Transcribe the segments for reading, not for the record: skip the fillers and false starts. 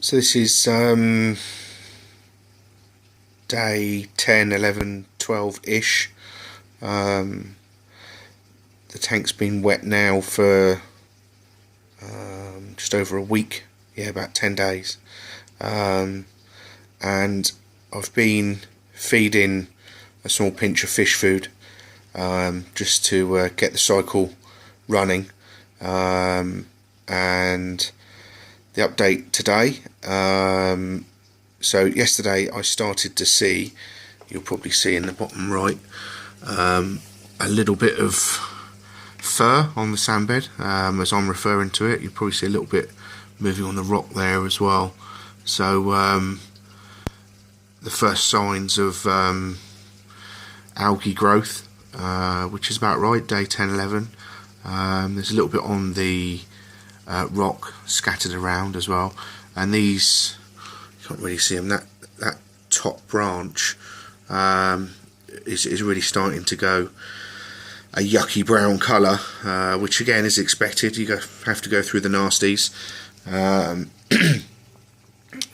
So this is day 10, 11, 12-ish. The tank's been wet now for just over a week, about 10 days. And I've been feeding a small pinch of fish food just to get the cycle running. And the update today, so yesterday I started to see, you'll probably see in the bottom right, a little bit of fur on the sandbed. As I'm referring to it, you'll probably see a little bit moving on the rock there as well. So the first signs of algae growth, which is about right, day 10, 11. There's a little bit on the rock scattered around as well, and these, you can't really see them, that top branch is really starting to go a yucky brown colour, which again is expected. You have to go through the nasties.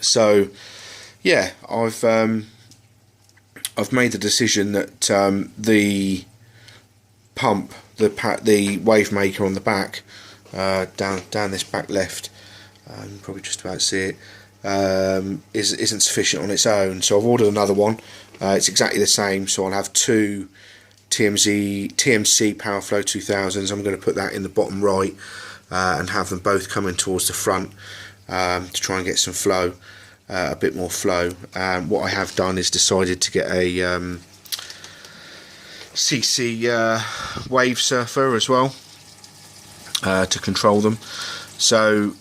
So yeah, I've made the decision that the pump, the wave maker on the back, down this back left, you can probably just about see it, isn't sufficient on its own. So I've ordered another one. It's exactly the same, so I'll have two TMC Powerflow 2000s. I'm going to put that in the bottom right and have them both coming towards the front to try and get some flow, a bit more flow. What I have done is decided to get a CC wave surfer as well, to control them. So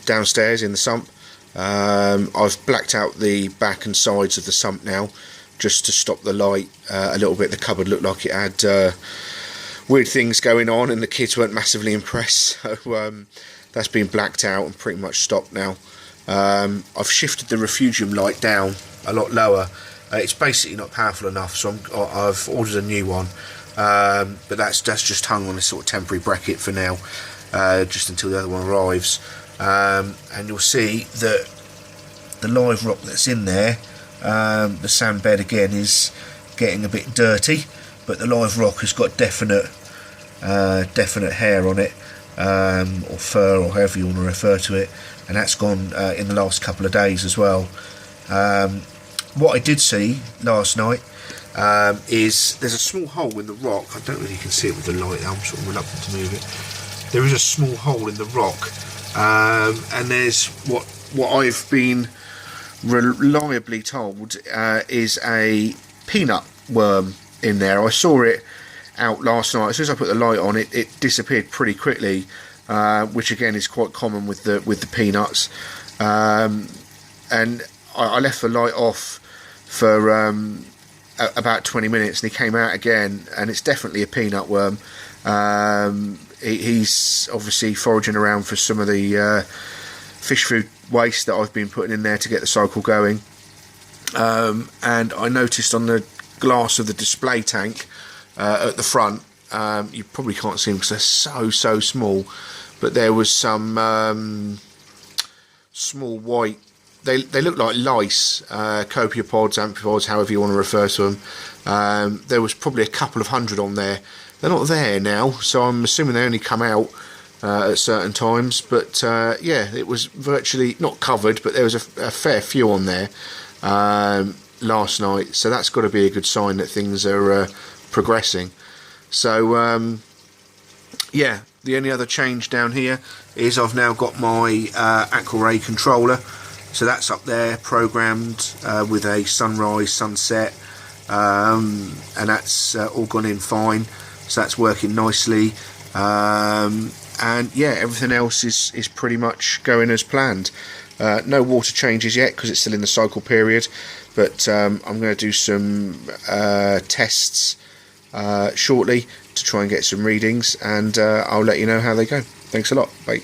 downstairs in the sump, I've blacked out the back and sides of the sump now, just to stop the light a little bit. The cupboard looked like it had weird things going on, and the kids weren't massively impressed. So that's been blacked out and pretty much stopped now. I've shifted the refugium light down a lot lower. It's basically not powerful enough, so I've ordered a new one. But that's just hung on a sort of temporary bracket for now, just until the other one arrives. And you'll see that the live rock that's in there, the sand bed again is getting a bit dirty, but the live rock has got definite hair on it, or fur, or however you want to refer to it, and that's gone in the last couple of days as well. What I did see last night is there's a small hole in the rock. I don't really can see it with the light. I'm sort of reluctant to move it. There is a small hole in the rock, and there's what I've been reliably told is a peanut worm in there. I saw it out last night. As soon as I put the light on, it disappeared pretty quickly, which again is quite common with the peanuts. And I left the light off for about 20 minutes, and he came out again, and it's definitely a peanut worm. He's obviously foraging around for some of the fish food waste that I've been putting in there to get the cycle going. And I noticed on the glass of the display tank at the front, you probably can't see them because they're so small, but there was some small white, they look like lice, copiopods, amphipods, however you want to refer to them. There was probably a couple of hundred on there. They're not there now, so I'm assuming they only come out at certain times. But yeah, it was virtually not covered, but there was a fair few on there last night. So that's got to be a good sign that things are progressing. So yeah, the only other change down here is I've now got my Aquaray controller. So that's up there programmed with a sunrise, sunset, and that's all gone in fine. So that's working nicely, and yeah, everything else is pretty much going as planned. No water changes yet because it's still in the cycle period, but I'm going to do some tests shortly to try and get some readings, and I'll let you know how they go. Thanks a lot. Bye.